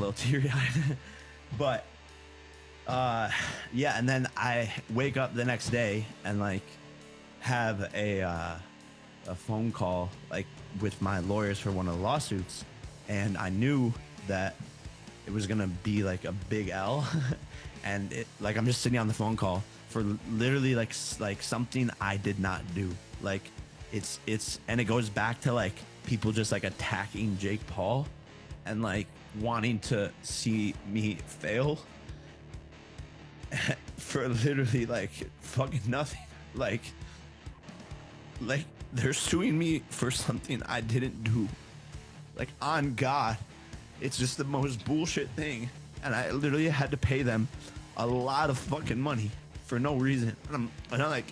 little teary-eyed. But yeah, and then I wake up the next day and like have a phone call like with my lawyers for one of the lawsuits, and I knew that it was gonna be like a big L. And it, like, I'm just sitting on the phone call for literally like something I did not do. Like it's and it goes back to like people just like attacking Jake Paul and like wanting to see me fail for literally like fucking nothing. Like they're suing me for something I didn't do. Like, on God, it's just the most bullshit thing. And I literally had to pay them a lot of fucking money for no reason. And I'm like,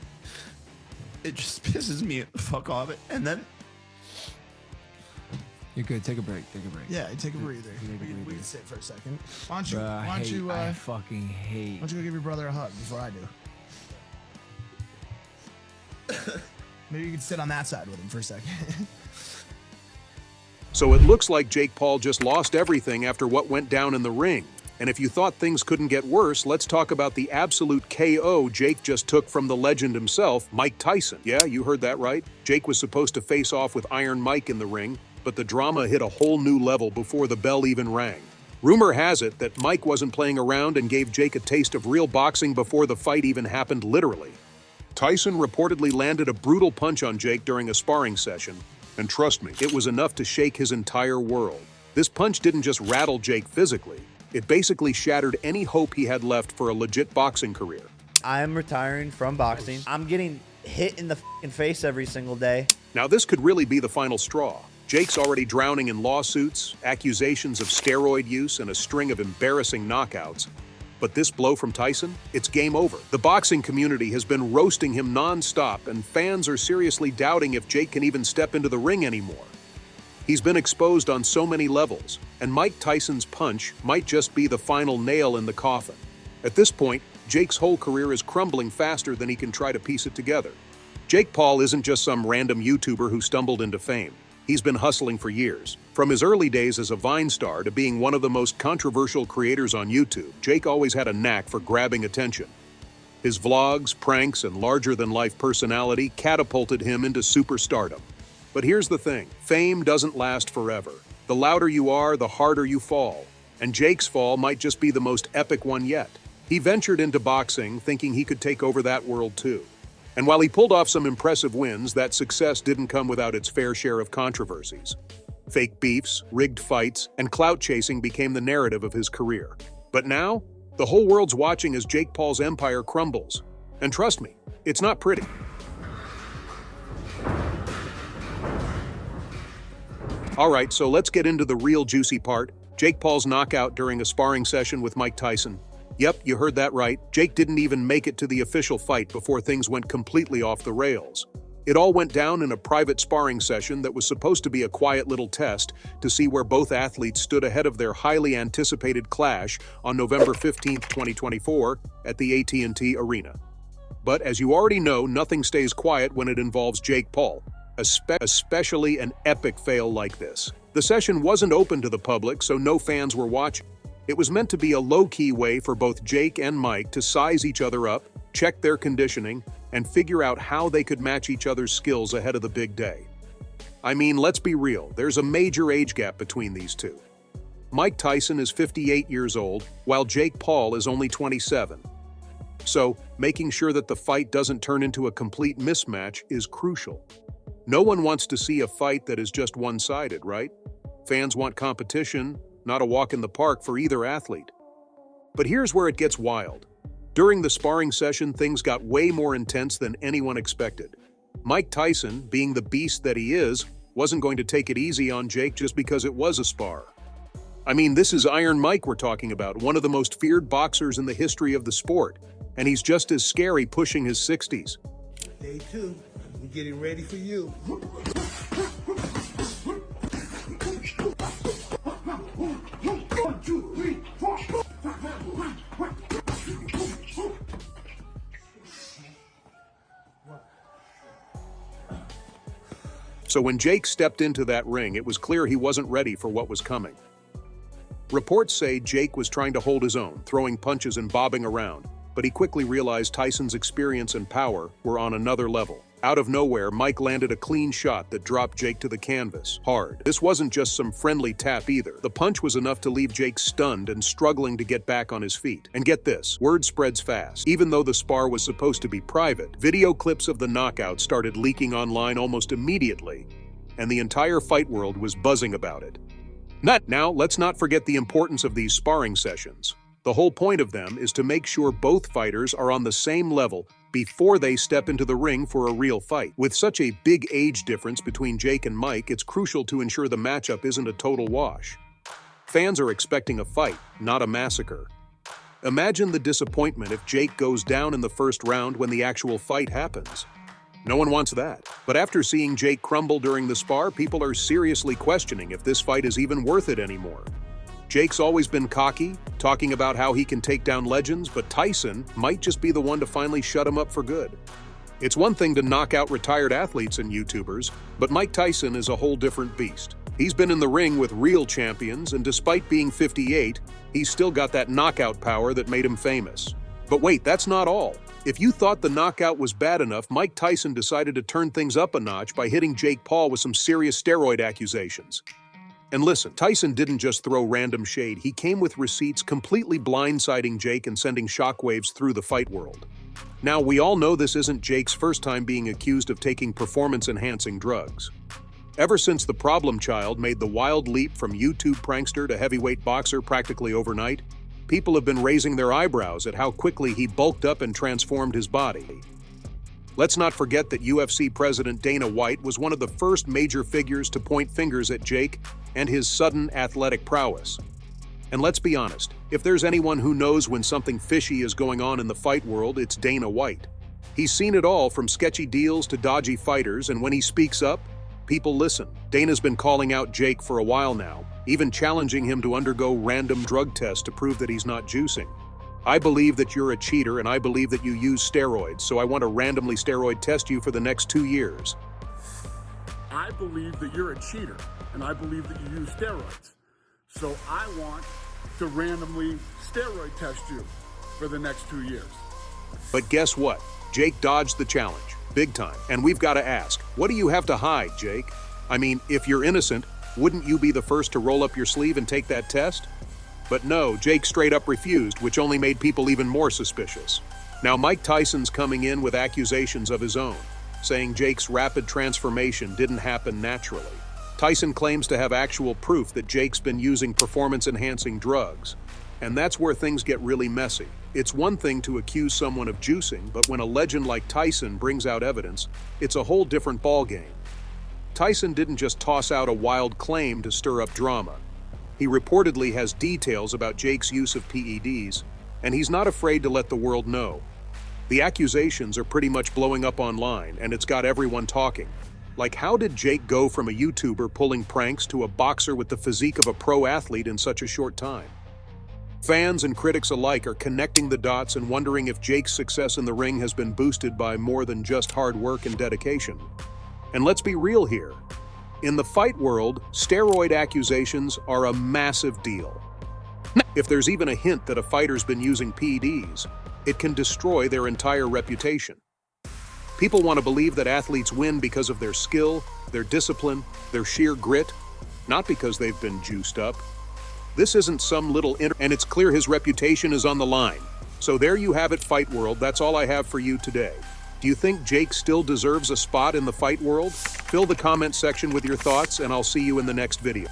it just pisses me the fuck off. And then you're good. Take a break. Take a break. Yeah, take a breather. We can sit for a second. Why don't you? I fucking hate. Why don't you go give your brother a hug before I do? Maybe you could sit on that side with him for a second. So it looks like Jake Paul just lost everything after what went down in the ring. And if you thought things couldn't get worse, let's talk about the absolute KO Jake just took from the legend himself, Mike Tyson. Yeah, you heard that right. Jake was supposed to face off with Iron Mike in the ring, but the drama hit a whole new level before the bell even rang. Rumor has it that Mike wasn't playing around and gave Jake a taste of real boxing before the fight even happened, literally. Tyson reportedly landed a brutal punch on Jake during a sparring session, and trust me, it was enough to shake his entire world. This punch didn't just rattle Jake physically, it basically shattered any hope he had left for a legit boxing career. I'm retiring from boxing. I'm getting hit in the face every single day. Now this could really be the final straw. Jake's already drowning in lawsuits, accusations of steroid use, and a string of embarrassing knockouts. But this blow from Tyson? It's game over. The boxing community has been roasting him non-stop, and fans are seriously doubting if Jake can even step into the ring anymore. He's been exposed on so many levels, and Mike Tyson's punch might just be the final nail in the coffin. At this point, Jake's whole career is crumbling faster than he can try to piece it together. Jake Paul isn't just some random YouTuber who stumbled into fame. He's been hustling for years. From his early days as a Vine star to being one of the most controversial creators on YouTube, Jake always had a knack for grabbing attention. His vlogs, pranks, and larger-than-life personality catapulted him into superstardom. But here's the thing, fame doesn't last forever. The louder you are, the harder you fall. And Jake's fall might just be the most epic one yet. He ventured into boxing thinking he could take over that world too. And while he pulled off some impressive wins, that success didn't come without its fair share of controversies. Fake beefs, rigged fights, and clout chasing became the narrative of his career. But now, the whole world's watching as Jake Paul's empire crumbles. And trust me, it's not pretty. Alright, so let's get into the real juicy part. Jake Paul's knockout during a sparring session with Mike Tyson. Yep, you heard that right. Jake didn't even make it to the official fight before things went completely off the rails. It all went down in a private sparring session that was supposed to be a quiet little test to see where both athletes stood ahead of their highly anticipated clash on November 15, 2024 at the AT&T Arena. But as you already know, nothing stays quiet when it involves Jake Paul, especially an epic fail like this. The session wasn't open to the public, so no fans were watching. It was meant to be a low-key way for both Jake and Mike to size each other up, check their conditioning, and figure out how they could match each other's skills ahead of the big day. I mean, let's be real, there's a major age gap between these two. Mike Tyson is 58 years old, while Jake Paul is only 27. So, making sure that the fight doesn't turn into a complete mismatch is crucial. No one wants to see a fight that is just one-sided, right? Fans want competition, not a walk in the park for either athlete. But here's where it gets wild. During the sparring session, things got way more intense than anyone expected. Mike Tyson, being the beast that he is, wasn't going to take it easy on Jake just because it was a spar. I mean, this is Iron Mike we're talking about, one of the most feared boxers in the history of the sport, and he's just as scary pushing his 60s. Day two, I'm getting ready for you. So when Jake stepped into that ring, it was clear he wasn't ready for what was coming. Reports say Jake was trying to hold his own, throwing punches and bobbing around, but he quickly realized Tyson's experience and power were on another level. Out of nowhere, Mike landed a clean shot that dropped Jake to the canvas, hard. This wasn't just some friendly tap either. The punch was enough to leave Jake stunned and struggling to get back on his feet. And get this, word spreads fast. Even though the spar was supposed to be private, video clips of the knockout started leaking online almost immediately, and the entire fight world was buzzing about it. Now, let's not forget the importance of these sparring sessions. The whole point of them is to make sure both fighters are on the same level before they step into the ring for a real fight. With such a big age difference between Jake and Mike, it's crucial to ensure the matchup isn't a total wash. Fans are expecting a fight, not a massacre. Imagine the disappointment if Jake goes down in the first round when the actual fight happens. No one wants that. But after seeing Jake crumble during the spar, people are seriously questioning if this fight is even worth it anymore. Jake's always been cocky, talking about how he can take down legends, but Tyson might just be the one to finally shut him up for good. It's one thing to knock out retired athletes and YouTubers, but Mike Tyson is a whole different beast. He's been in the ring with real champions, and despite being 58, he's still got that knockout power that made him famous. But wait, that's not all. If you thought the knockout was bad enough, Mike Tyson decided to turn things up a notch by hitting Jake Paul with some serious steroid accusations. And listen, Tyson didn't just throw random shade, he came with receipts completely blindsiding Jake and sending shockwaves through the fight world. Now, we all know this isn't Jake's first time being accused of taking performance-enhancing drugs. Ever since the problem child made the wild leap from YouTube prankster to heavyweight boxer practically overnight, people have been raising their eyebrows at how quickly he bulked up and transformed his body. Let's not forget that UFC President Dana White was one of the first major figures to point fingers at Jake and his sudden athletic prowess. And let's be honest, if there's anyone who knows when something fishy is going on in the fight world, it's Dana White. He's seen it all, from sketchy deals to dodgy fighters, and when he speaks up, people listen. Dana's been calling out Jake for a while now, even challenging him to undergo random drug tests to prove that he's not juicing. I believe that you're a cheater, and I believe that you use steroids, so I want to randomly steroid test you for the next 2 years. I believe that you're a cheater, and I believe that you use steroids. So I want to randomly steroid test you for the next 2 years. But guess what? Jake dodged the challenge, big time. And we've got to ask, what do you have to hide, Jake? I mean, if you're innocent, wouldn't you be the first to roll up your sleeve and take that test? But no, Jake straight up refused, which only made people even more suspicious. Now Mike Tyson's coming in with accusations of his own, saying Jake's rapid transformation didn't happen naturally. Tyson claims to have actual proof that Jake's been using performance-enhancing drugs. And that's where things get really messy. It's one thing to accuse someone of juicing, but when a legend like Tyson brings out evidence, it's a whole different ballgame. Tyson didn't just toss out a wild claim to stir up drama. He reportedly has details about Jake's use of PEDs, and he's not afraid to let the world know. The accusations are pretty much blowing up online, and it's got everyone talking. Like, how did Jake go from a YouTuber pulling pranks to a boxer with the physique of a pro athlete in such a short time? Fans and critics alike are connecting the dots and wondering if Jake's success in the ring has been boosted by more than just hard work and dedication. And let's be real here. In the fight world, steroid accusations are a massive deal. If there's even a hint that a fighter's been using PEDs, it can destroy their entire reputation. People want to believe that athletes win because of their skill, their discipline, their sheer grit, not because they've been juiced up. This isn't some little and it's clear his reputation is on the line. So there you have it, fight world. That's all I have for you today. Do you think Jake still deserves a spot in the fight world? Fill the comment section with your thoughts, and I'll see you in the next video.